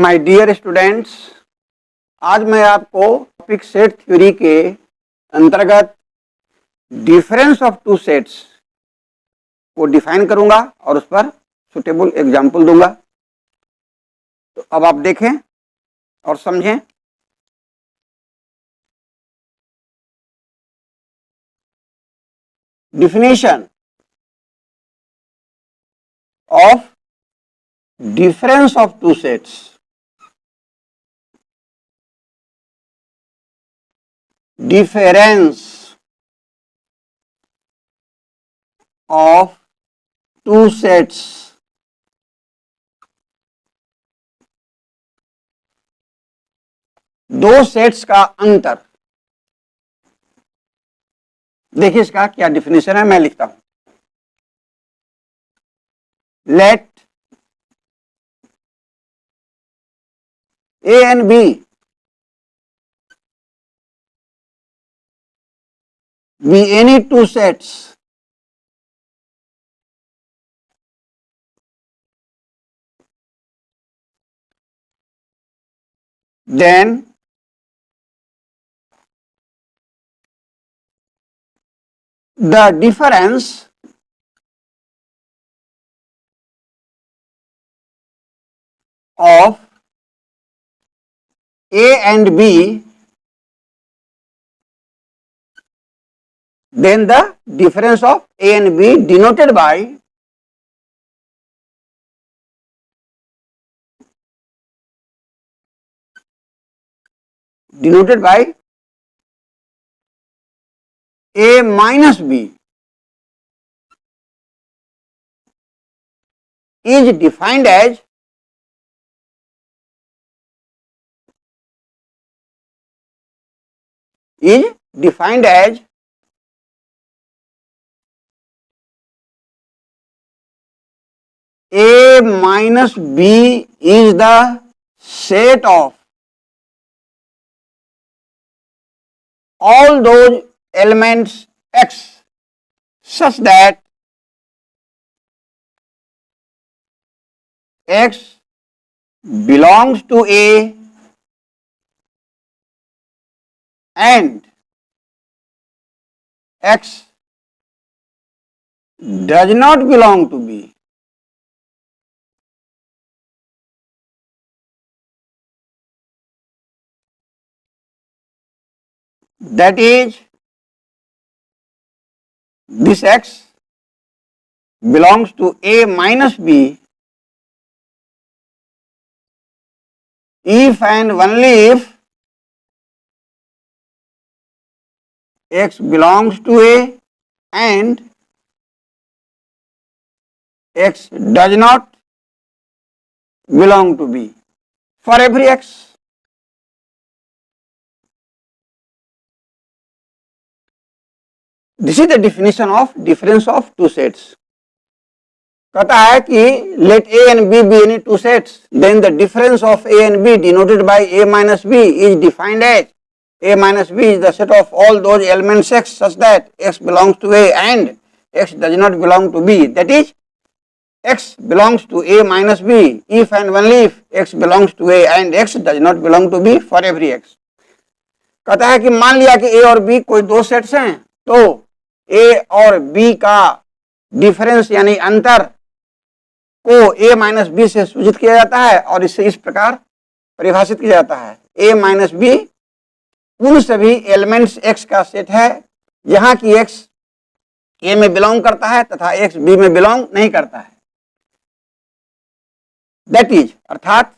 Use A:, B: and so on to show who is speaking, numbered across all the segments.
A: My dear students, आज मैं आपको टॉपिक सेट थ्योरी के अंतर्गत डिफरेंस ऑफ टू सेट्स को डिफाइन करूंगा और उस पर सुटेबल एग्जाम्पल दूंगा। तो अब आप देखें और समझें। Definition of difference of two sets. Difference of two sets दो सेट्स का अंतर। देखिए इसका क्या डिफिनेशन है, मैं लिखता हूं। Let A and B be any two sets then the difference of A and B, then the difference of A and B denoted by A minus B is defined as A minus B is the set of all those elements X such that X belongs to A and X does not belong to B. That is, this X belongs to A minus B if and only if X belongs to A and X does not belong to B. For every X, this is the definition of difference of two sets. कहता है कि let A and B be any two sets, then the difference of A and B denoted by A minus B is defined as A minus B is the set of all those elements X such that X belongs to A and X does not belong to B. That is, X belongs to A minus B if and only if X belongs to A and X does not belong to B for every X. कहता है कि मान लिया कि A और B कोई दो sets हैं, तो A और B का डिफरेंस यानी अंतर को A माइनस बी से सूचित किया जाता है और इसे इस प्रकार परिभाषित किया जाता है। A माइनस बी उन सभी एलिमेंट्स X का सेट है जहां की X A में बिलोंग करता है तथा X B में बिलोंग नहीं करता है। दैट इज, अर्थात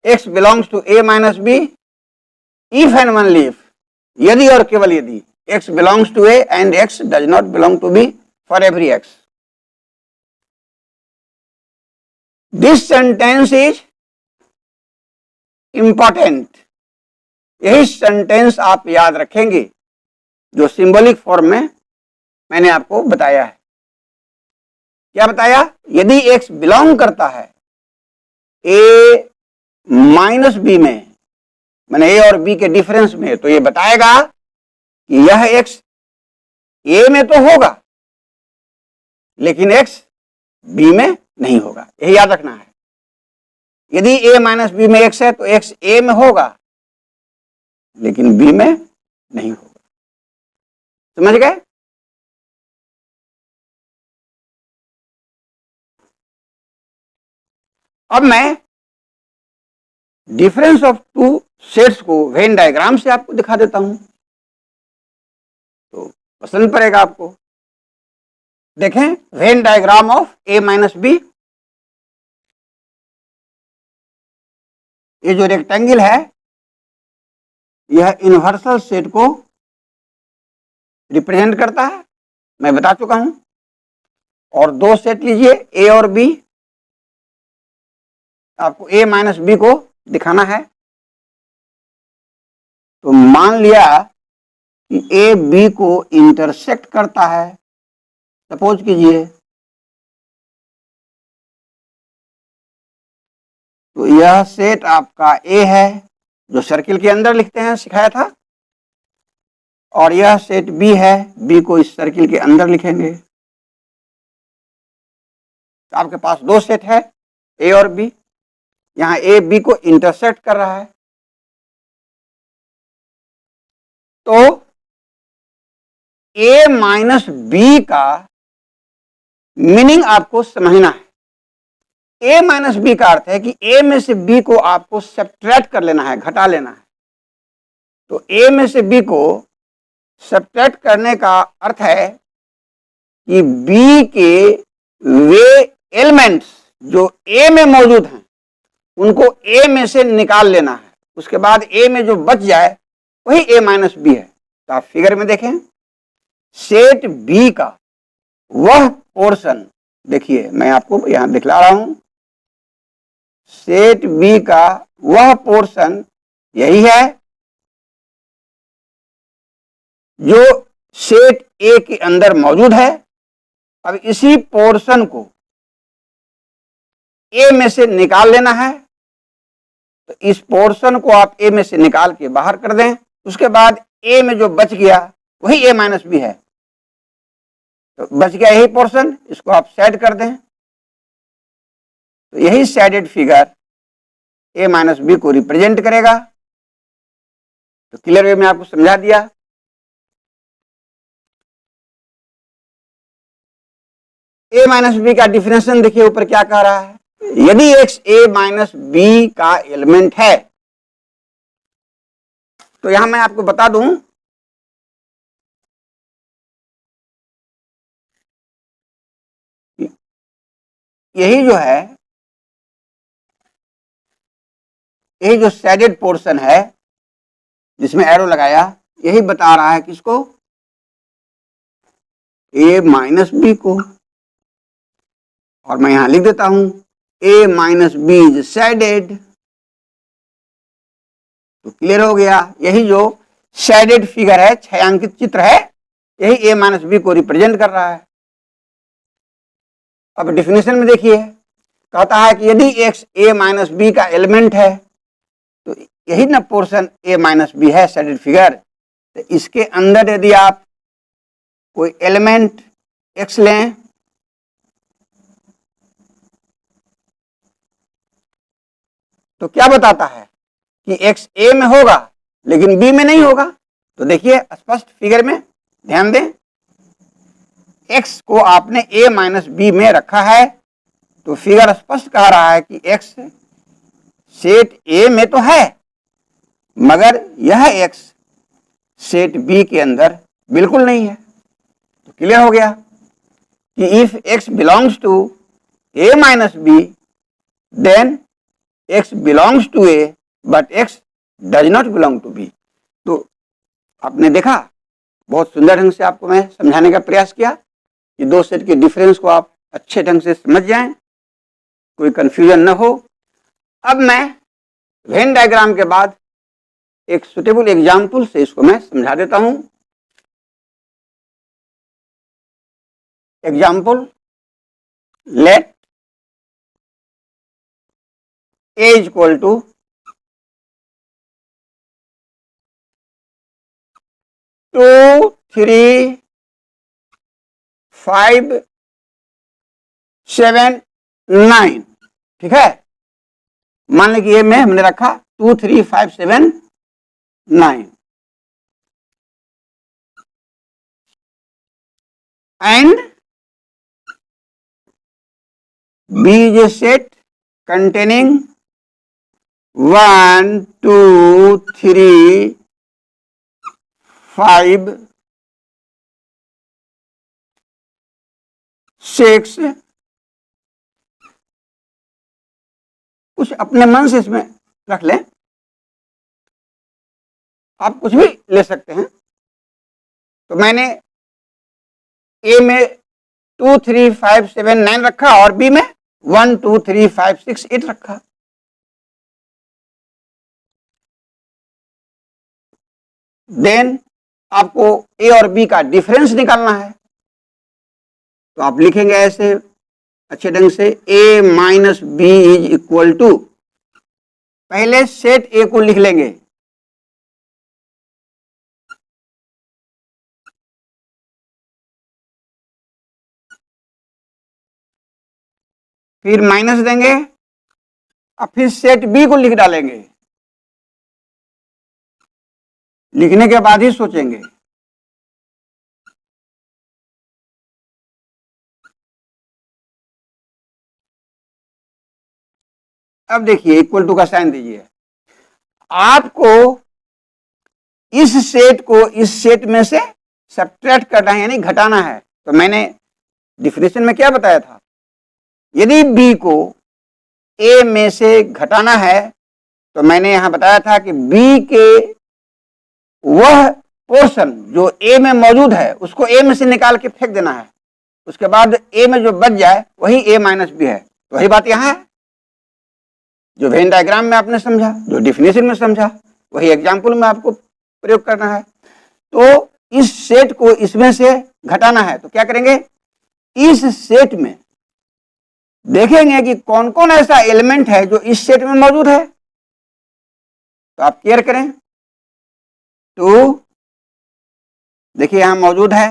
A: X belongs to A minus B if and only if, यदि और केवल यदि X belongs to A and X does not belong to B for every X. This sentence is important. यही sentence आप याद रखेंगे जो सिंबॉलिक फॉर्म में मैंने आपको बताया है। क्या बताया? यदि X बिलोंग करता है A माइनस बी में, मैंने ए और बी के डिफरेंस में, तो ये बताएगा कि यह एक्स ए में तो होगा लेकिन एक्स बी में नहीं होगा, यही याद रखना है। यदि ए माइनस बी में एक्स है तो एक्स ए में होगा लेकिन बी में नहीं होगा। समझ गए? अब मैं डिफरेंस ऑफ टू सेट्स को वेन डायग्राम से आपको दिखा देता हूं, तो पसंद पड़ेगा आपको। देखें Venn diagram of A minus B. ये जो रेक्टेंगल है यह यूनिवर्सल सेट को रिप्रेजेंट करता है, मैं बता चुका हूं। और दो सेट लीजिए ए और बी, आपको ए माइनस बी को दिखाना है। तो मान लिया कि ए बी को इंटरसेक्ट करता है, सपोज कीजिए, तो यह सेट आपका ए है जो सर्किल के अंदर लिखते हैं, सिखाया था, और यह सेट बी है, बी को इस सर्किल के अंदर लिखेंगे। तो आपके पास दो सेट है ए और बी, यहां ए बी को इंटरसेक्ट कर रहा है। तो ए माइनस बी का मीनिंग आपको समझना है। ए माइनस बी का अर्थ है कि ए में से बी को आपको सब्ट्रैक्ट कर लेना है, घटा लेना है। तो ए में से बी को सब्ट्रैक्ट करने का अर्थ है कि बी के वे एलिमेंट्स जो ए में मौजूद हैं उनको ए में से निकाल लेना है, उसके बाद ए में जो बच जाए वही ए माइनस बी है। तो आप फिगर में देखें, सेट बी का वह पोर्शन, देखिए मैं आपको यहां दिखला रहा हूं, सेट बी का वह पोर्शन यही है जो सेट ए के अंदर मौजूद है। अब इसी पोर्शन को ए में से निकाल लेना है। तो इस पोर्शन को आप ए में से निकाल के बाहर कर दें, उसके बाद ए में जो बच गया वही ए माइनस बी है। तो बच गया यही पोर्शन, इसको आप शेड कर दें, तो यही shaded figure A minus B को रिप्रेजेंट करेगा। तो क्लियर वे में आपको समझा दिया। ए माइनस बी का डिफिनेशन देखिए ऊपर क्या कह रहा है। यदि एक्स ए माइनस बी का एलिमेंट है, तो यहां मैं आपको बता दूं, यही जो है, यही जो शेडेड पोर्शन है जिसमें एरो लगाया, यही बता रहा है किसको, ए माइनस बी को। और मैं यहां लिख देता हूं ए माइनस बी इज शेडेड। तो क्लियर हो गया, यही जो शेडेड फिगर है, छायांकित चित्र है, यही ए माइनस बी को रिप्रेजेंट कर रहा है। अब डिफिनेशन में देखिए, कहता है कि यदि एक्स ए माइनस बी का एलिमेंट है, तो यही ना पोर्शन ए माइनस बी है शेडेड फिगर। तो इसके अंदर यदि आप कोई एलिमेंट एक्स लें, तो क्या बताता है कि एक्स ए में होगा लेकिन बी में नहीं होगा। तो देखिए स्पष्ट फिगर में ध्यान दें, एक्स को आपने ए माइनस बी में रखा है, तो फिगर स्पष्ट कह रहा है कि एक्स सेट ए में तो है मगर यह एक्स सेट बी के अंदर बिल्कुल नहीं है। तो क्लियर हो गया कि if X belongs to A minus B then X belongs to A but X does not belong to B. तो आपने देखा, बहुत सुंदर ढंग से आपको मैं समझाने का प्रयास किया कि दो सेट के डिफरेंस को आप अच्छे ढंग से समझ जाएं, कोई कंफ्यूजन न हो। अब मैं वेन डायग्राम के बाद एक सुटेबल एग्जाम्पल से इसको मैं समझा देता हूं। Example, let A is equal to 2 3 5 7 9, ठीक है। मान लें कि ये में हमने रखा 2 3 5 7 9 and B is a set containing 1 2 3 5 6, कुछ अपने मन से इसमें रख लें, आप कुछ भी ले सकते हैं। तो मैंने ए में 2 3 5 7 9 रखा और बी में 1 2 3 5 6 8 रखा। देन आपको ए और बी का डिफरेंस निकालना है, तो आप लिखेंगे ऐसे अच्छे ढंग से, A minus B is equal to, पहले सेट ए को लिख लेंगे, फिर माइनस देंगे और फिर सेट बी को लिख डालेंगे। लिखने के बाद ही सोचेंगे। अब देखिए इक्वल टू का साइन दीजिए। आपको इस सेट को इस सेट में से सब्ट्रैक्ट करना है, यानी घटाना है। तो मैंने डिफिनेशन में क्या बताया था, यदि बी को ए में से घटाना है तो मैंने यहां बताया था कि बी के वह पोर्शन जो ए में मौजूद है उसको ए में से निकाल के फेंक देना है, उसके बाद ए में जो बच जाए वही ए माइनस बी है। तो वही बात यहां है, जो वेन डायग्राम में आपने समझा, जो डिफिनेशन में समझा, वही एग्जाम्पल में आपको प्रयोग करना है। तो इस सेट को इसमें से घटाना है, तो क्या करेंगे, इस सेट में देखेंगे कि कौन कौन ऐसा एलिमेंट है जो इस सेट में मौजूद है। तो आप केयर करें, 2 देखिए यहां मौजूद है,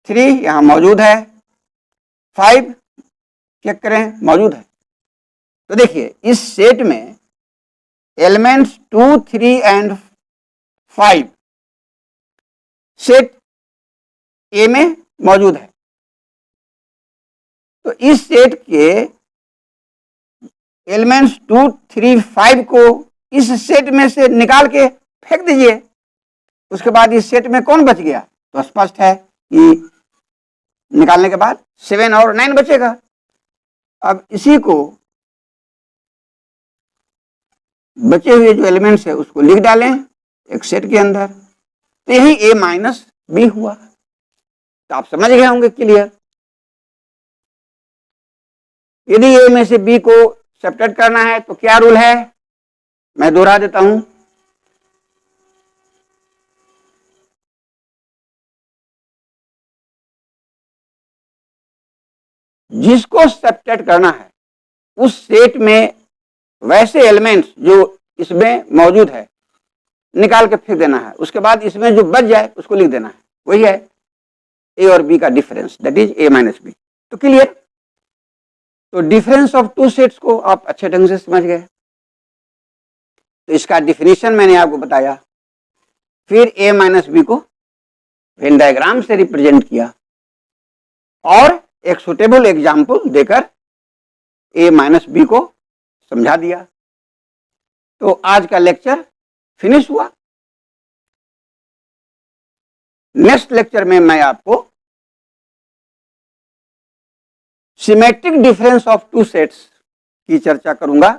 A: 3 यहां मौजूद है, 5 चेक करें मौजूद है। तो देखिए इस सेट में एलिमेंट्स 2 3 एंड 5 सेट ए में मौजूद है। तो इस सेट के एलिमेंट्स 2 3 5 को इस सेट में से निकाल के फेंक दीजिए, उसके बाद इस सेट में कौन बच गया, तो स्पष्ट है कि निकालने के बाद 7 और 9 बचेगा। अब इसी को बचे हुए जो एलिमेंट्स है उसको लिख डालें एक सेट के अंदर, तो यही ए माइनस बी हुआ। तो आप समझ गए होंगे क्लियर। यदि ए में से बी को सब्ट्रैक्ट करना है तो क्या रूल है, मैं दोहरा देता हूं। जिसको सब्ट्रैक्ट करना है उस सेट में वैसे एलिमेंट्स जो इसमें मौजूद है निकाल के फेंक देना है, उसके बाद इसमें जो बच जाए उसको लिख देना है। वही है ए और बी का difference, that is A minus B. तो क्लियर। तो डिफरेंस ऑफ टू सेट्स को आप अच्छे ढंग से समझ गए। तो इसका डिफिनीशन मैंने आपको बताया, फिर ए माइनस बी को वेन डायग्राम से रिप्रेजेंट किया और एक सुटेबल एग्जाम्पल देकर ए माइनस बी को समझा दिया। तो आज का लेक्चर फिनिश हुआ। नेक्स्ट लेक्चर में मैं आपको symmetric difference of two sets की चर्चा करूंगा।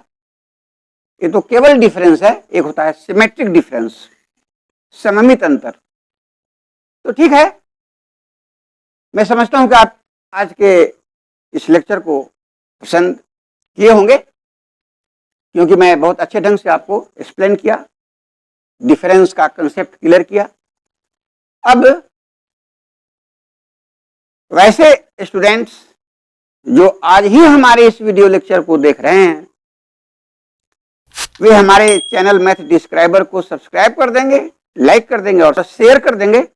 A: ये तो केवल डिफरेंस है, एक होता है सिमेट्रिक डिफरेंस, सममित अंतर। तो ठीक है, मैं समझता हूं कि आप आज के इस लेक्चर को पसंद किए होंगे, क्योंकि मैं बहुत अच्छे ढंग से आपको एक्सप्लेन किया, डिफरेंस का कंसेप्ट क्लियर किया। अब वैसे स्टूडेंट्स जो आज ही हमारे इस वीडियो लेक्चर को देख रहे हैं, वे हमारे चैनल मैथ डिस्क्राइबर को सब्सक्राइब कर देंगे, लाइक कर देंगे और शेयर कर देंगे